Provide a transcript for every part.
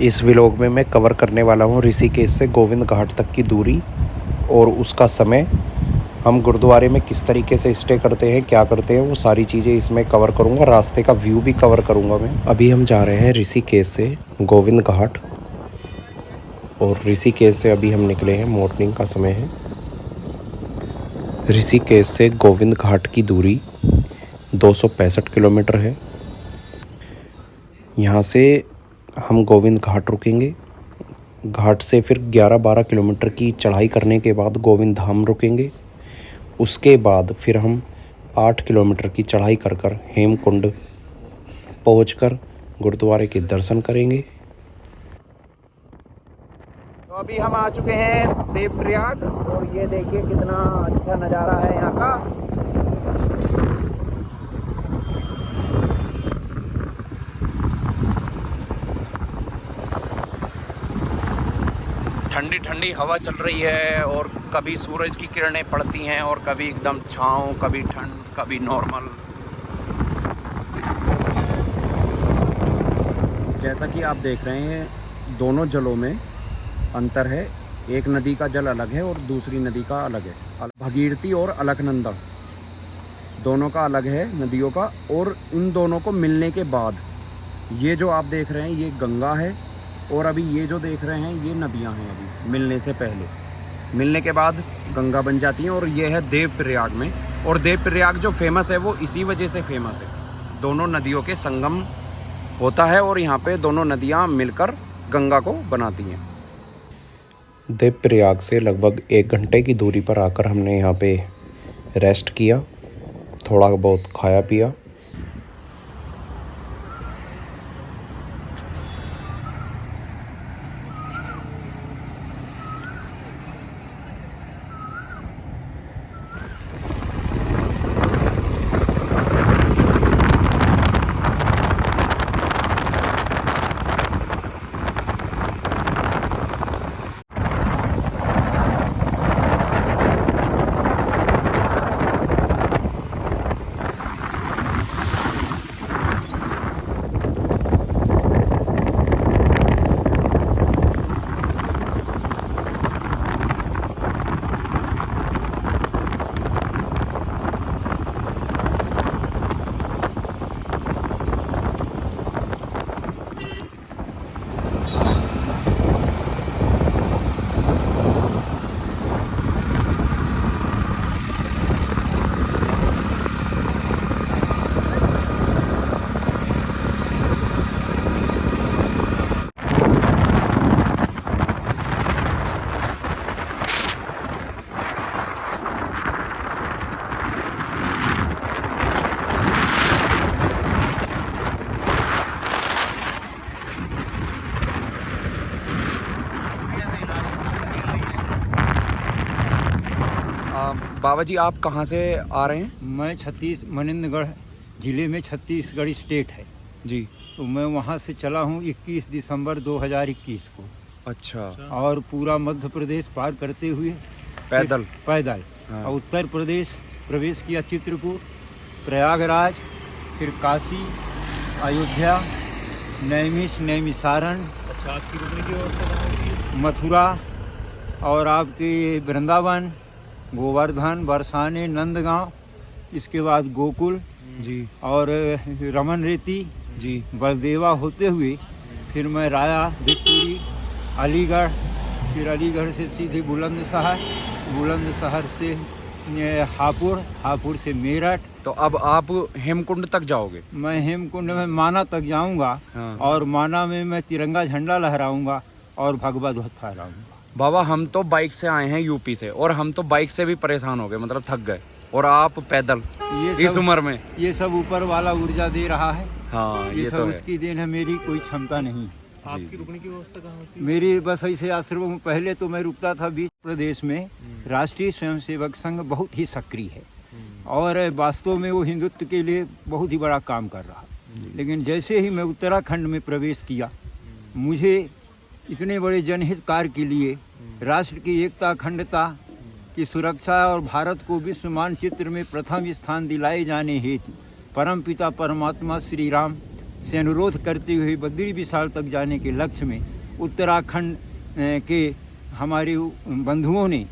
इस व्लॉग में मैं कवर करने वाला हूँ ऋषिकेश से गोविंद घाट तक की दूरी और उसका समय। हम गुरुद्वारे में किस तरीके से स्टे करते हैं, क्या करते हैं, वो सारी चीज़ें इसमें कवर करूँगा। रास्ते का व्यू भी कवर करूँगा मैं। अभी हम जा रहे हैं ऋषिकेश से गोविंद घाट, और ऋषिकेश से अभी हम निकले हैं, मॉर्निंग का समय है। ऋषिकेश से गोविंद घाट की दूरी 265 किलोमीटर है। यहाँ से हम गोविंद घाट रुकेंगे। घाट से फिर 11-12 किलोमीटर की चढ़ाई करने के बाद गोविंद धाम रुकेंगे। उसके बाद फिर हम 8 किलोमीटर की चढ़ाई कर कर हेमकुंड पहुंचकर गुरुद्वारे के दर्शन करेंगे। तो अभी हम आ चुके हैं देवप्रयाग, और ये देखिए कितना अच्छा नज़ारा है यहाँ का। ठंडी ठंडी हवा चल रही है, और कभी सूरज की किरणें पड़ती हैं और कभी एकदम छाँव, कभी ठंड, कभी नॉर्मल। जैसा कि आप देख रहे हैं, दोनों जलों में अंतर है। एक नदी का जल अलग है और दूसरी नदी का अलग है। भगीरथी और अलकनंदा दोनों का अलग है नदियों का। और इन दोनों को मिलने के बाद ये जो आप देख रहे हैं ये गंगा है, और अभी ये जो देख रहे हैं ये नदियां हैं। अभी मिलने से पहले, मिलने के बाद गंगा बन जाती हैं। और ये है देवप्रयाग में। और देवप्रयाग जो फेमस है वो इसी वजह से फेमस है, दोनों नदियों के संगम होता है, और यहाँ पे दोनों नदियाँ मिलकर गंगा को बनाती हैं। देवप्रयाग से लगभग 1 घंटे की दूरी पर आकर हमने यहाँ पे रेस्ट किया, थोड़ा बहुत खाया पिया। बाबा जी, आप कहाँ से आ रहे हैं? मैं मनिंदगढ़ ज़िले में छत्तीसगढ़ स्टेट है जी। तो मैं वहाँ से चला हूँ 21 दिसंबर 2021 को। अच्छा। और पूरा मध्य प्रदेश पार करते हुए पैदल? पैदल। हाँ। और उत्तर प्रदेश प्रवेश किया, चित्रकूट, प्रयागराज, फिर काशी, अयोध्या, नैमिषारण्य। अच्छा, आपकी रुकने की व्यवस्था कहाँ की? मथुरा, और आपके वृंदावन, गोवर्धन, बरसाने, नंदगांव, इसके बाद गोकुल जी और रमन रेती जी। बलदेवा होते हुए फिर मैं राया, विक्टोरी, अलीगढ़, फिर अलीगढ़ से सीधे बुलंदशहर, बुलंदशहर से हापुड़ से मेरठ। तो अब आप हेमकुंड तक जाओगे? मैं हेमकुंड में माना तक जाऊंगा। हाँ। और माना में मैं तिरंगा झंडा लहराऊंगा और भगवा ध्वज फहराऊंगा। बाबा, हम तो बाइक से आए हैं यूपी से, और हम तो बाइक से भी परेशान हो गए, मतलब थक गए, और आप पैदल इस उम्र में? ये सब ऊपर वाला ऊर्जा दे रहा है। हाँ, ये तो सब है। उसकी देन है, मेरी कोई क्षमता नहीं। आपकी रुकने की व्यवस्था कहाँ होती है? मेरी बस ऐसे आश्रम में पहले तो मैं रुकता था बीच प्रदेश में। राष्ट्रीय स्वयंसेवक संघ बहुत ही सक्रिय है, और वास्तव में वो हिंदुत्व के लिए बहुत ही बड़ा काम कर रहा। लेकिन जैसे ही मैं उत्तराखंड में प्रवेश किया, मुझे इतने बड़े जनहित कार्य के लिए, राष्ट्र की एकता, अखंडता की सुरक्षा और भारत को विश्व मानचित्र में प्रथम स्थान दिलाए जाने हेतु परमपिता परमात्मा श्री राम से अनुरोध करते हुए बद्री विशाल तक जाने के लक्ष्य में उत्तराखंड के हमारे बंधुओं ने,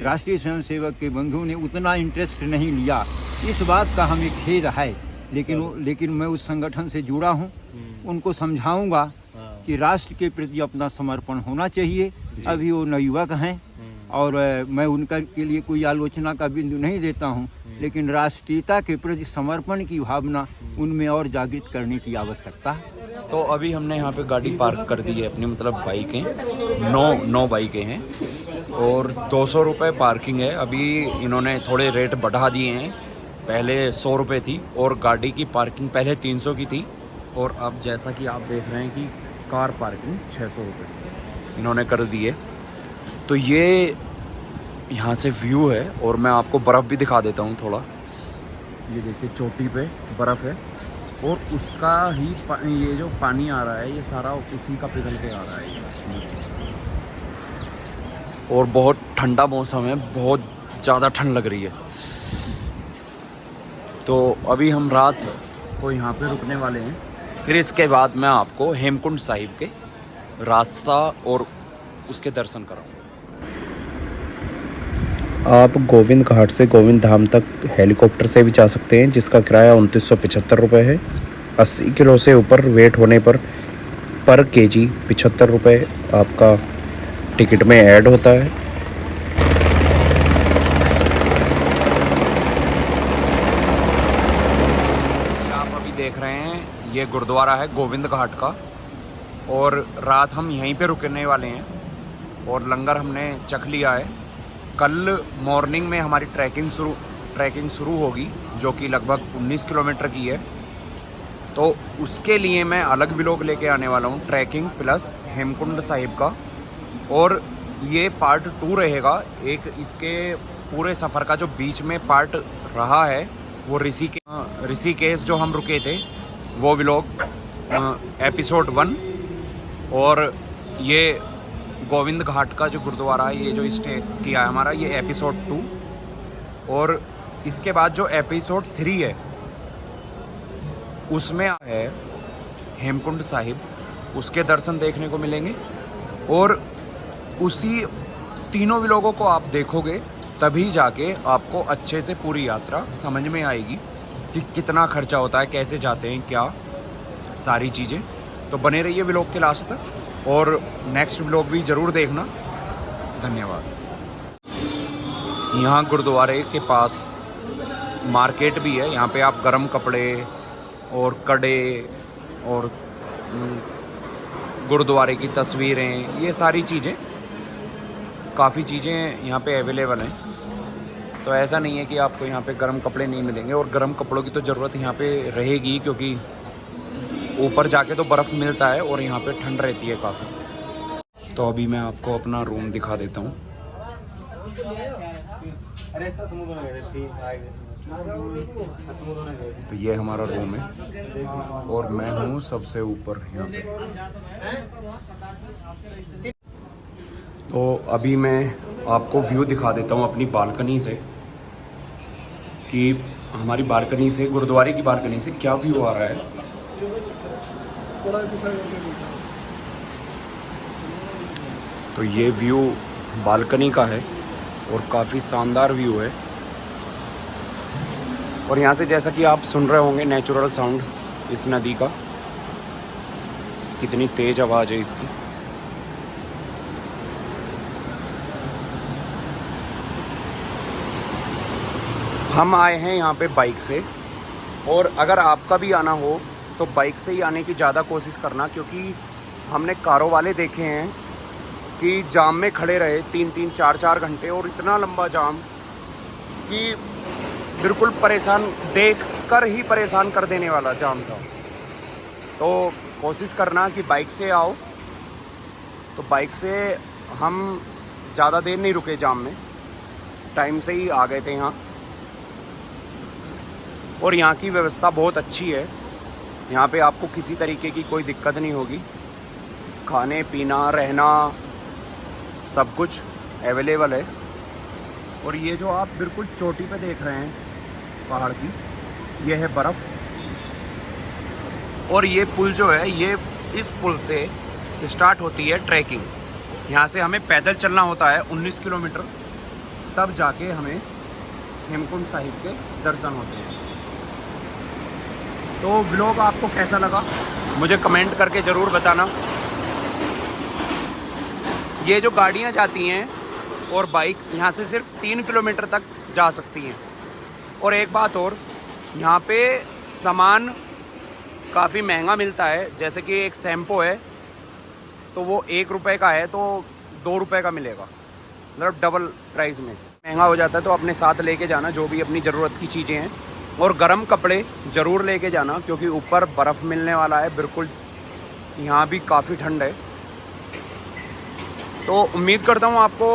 राष्ट्रीय स्वयंसेवक के बंधुओं ने उतना इंटरेस्ट नहीं लिया। इस बात का हमें खेद है, लेकिन मैं उस संगठन से जुड़ा हूँ। उनको समझाऊंगा कि राष्ट्र के प्रति अपना समर्पण होना चाहिए। अभी वो नवयुवक हैं और मैं उनका के लिए कोई आलोचना का बिंदु नहीं देता हूँ, लेकिन राष्ट्रीयता के प्रति समर्पण की भावना उनमें और जागृत करने की आवश्यकता है। तो अभी हमने यहाँ पे गाड़ी पार्क कर दी है अपनी, मतलब बाइकें 9 बाइकें हैं और 200 रुपये पार्किंग है। अभी इन्होंने थोड़े रेट बढ़ा दिए हैं, पहले 100 रुपये थी और गाड़ी की पार्किंग पहले 300 की थी और अब जैसा कि आप देख रहे हैं कि कार पार्किंग 600 रुपये इन्होंने कर दी है। तो ये यहाँ से व्यू है और मैं आपको बर्फ़ भी दिखा देता हूँ थोड़ा। ये देखिए चोटी पे बर्फ़ है और उसका ही ये जो पानी आ रहा है ये सारा उसी का पिघल के आ रहा है। और बहुत ठंडा मौसम है, बहुत ज़्यादा ठंड लग रही है। तो अभी हम रात को यहाँ पे रुकने वाले हैं, फिर इसके बाद मैं आपको हेमकुंड साहिब के रास्ता और उसके दर्शन कराऊंगा। आप गोविंद घाट से गोविंद धाम तक हेलीकॉप्टर से भी जा सकते हैं, जिसका किराया 2975 रुपये है। 80 किलो से ऊपर वेट होने पर केजी 75 रुपये आपका टिकट में ऐड होता है। आप अभी देख रहे हैं ये गुरुद्वारा है गोविंद घाट का और रात हम यहीं पे रुकने वाले हैं और लंगर हमने चख लिया है। कल मॉर्निंग में हमारी ट्रैकिंग शुरू होगी जो कि लगभग 19 किलोमीटर की है। तो उसके लिए मैं अलग व्लॉग लेके आने वाला हूँ, ट्रैकिंग प्लस हेमकुंड साहिब का। और ये पार्ट 2 रहेगा। एक इसके पूरे सफ़र का जो बीच में पार्ट रहा है वो ऋषिकेश जो हम रुके थे वो व्लॉग एपिसोड 1, और ये गोविंद घाट का जो गुरुद्वारा है ये जो स्टे किया है हमारा ये एपिसोड 2, और इसके बाद जो एपिसोड 3 है उसमें है हेमकुंड साहिब, उसके दर्शन देखने को मिलेंगे। और उसी तीनों व्लॉगों को आप देखोगे तभी जाके आपको अच्छे से पूरी यात्रा समझ में आएगी कि कितना खर्चा होता है, कैसे जाते हैं, क्या सारी चीज़ें। तो बने रहिए व्लॉग के लास्ट तक और नेक्स्ट व्लॉग भी ज़रूर देखना। धन्यवाद। यहाँ गुरुद्वारे के पास मार्केट भी है, यहाँ पे आप गर्म कपड़े और कड़े और गुरुद्वारे की तस्वीरें, ये सारी चीज़ें, काफ़ी चीज़ें यहाँ पे अवेलेबल हैं। तो ऐसा नहीं है कि आपको यहाँ पे गर्म कपड़े नहीं मिलेंगे, और गर्म कपड़ों की तो ज़रूरत यहाँ पे रहेगी क्योंकि ऊपर जाके तो बर्फ़ मिलता है और यहाँ पे ठंड रहती है काफ़ी। तो अभी मैं आपको अपना रूम दिखा देता हूँ। तो ये हमारा रूम है और मैं हूँ सबसे ऊपर यहाँ पे। तो अभी मैं आपको व्यू दिखा देता हूँ अपनी बालकनी से कि हमारी बालकनी से, गुरुद्वारे की बालकनी से क्या व्यू आ रहा है। तो ये व्यू बालकनी का है और काफ़ी शानदार व्यू है। और यहाँ से जैसा कि आप सुन रहे होंगे नेचुरल साउंड इस नदी का, कितनी तेज़ आवाज़ है इसकी। हम आए हैं यहाँ पे बाइक से, और अगर आपका भी आना हो तो बाइक से ही आने की ज़्यादा कोशिश करना, क्योंकि हमने कारों वाले देखे हैं कि जाम में खड़े रहे 3-3, 4-4 घंटे, और इतना लंबा जाम कि बिल्कुल परेशान, देख कर ही परेशान कर देने वाला जाम था। तो कोशिश करना कि बाइक से आओ। तो बाइक से हम ज़्यादा देर नहीं रुके जाम में, टाइम से ही आ गए थे यहाँ। और यहाँ की व्यवस्था बहुत अच्छी है, यहाँ पे आपको किसी तरीके की कोई दिक्कत नहीं होगी। खाने पीना रहना सब कुछ अवेलेबल है। और ये जो आप बिल्कुल चोटी पे देख रहे हैं पहाड़ की, ये है बर्फ़। और ये पुल जो है, ये इस पुल से स्टार्ट होती है ट्रैकिंग। यहाँ से हमें पैदल चलना होता है 19 किलोमीटर, तब जाके हमें हेमकुंड साहिब के दर्शन होते हैं। तो व्लॉग आपको कैसा लगा मुझे कमेंट करके ज़रूर बताना। ये जो गाड़ियाँ जाती हैं और बाइक यहाँ से सिर्फ 3 किलोमीटर तक जा सकती हैं। और एक बात और, यहाँ पे सामान काफ़ी महंगा मिलता है। जैसे कि एक शैम्पू है तो वो 1 रुपये का है तो 2 रुपये का मिलेगा, मतलब डबल प्राइस में महंगा हो जाता है। तो अपने साथ लेके जाना जो भी अपनी ज़रूरत की चीज़ें हैं, और गर्म कपड़े ज़रूर लेके जाना क्योंकि ऊपर बर्फ़ मिलने वाला है बिल्कुल। यहाँ भी काफ़ी ठंड है। तो उम्मीद करता हूँ आपको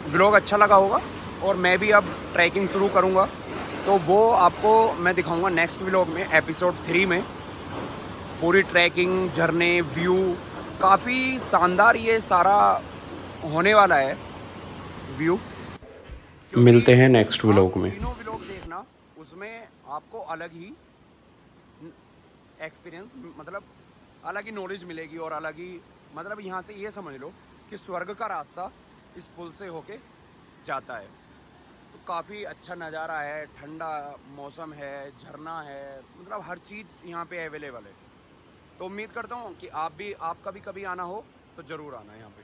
व्लॉग अच्छा लगा होगा, और मैं भी अब ट्रैकिंग शुरू करूँगा तो वो आपको मैं दिखाऊँगा नेक्स्ट व्लॉग में, एपिसोड 3 में। पूरी ट्रैकिंग, झरने, व्यू काफ़ी शानदार ये सारा होने वाला है व्यू। मिलते हैं नेक्स्ट व्लॉग में। तीनों व्लॉग देखना, उसमें आपको अलग ही एक्सपीरियंस, मतलब अलग ही नॉलेज मिलेगी, और अलग ही, मतलब यहाँ से ये समझ लो कि स्वर्ग का रास्ता इस पुल से होके जाता है। तो काफ़ी अच्छा नज़ारा है, ठंडा मौसम है, झरना है, मतलब हर चीज़ यहाँ पे अवेलेबल है। तो उम्मीद करता हूँ कि आपका भी कभी आना हो तो ज़रूर आना यहाँ पे।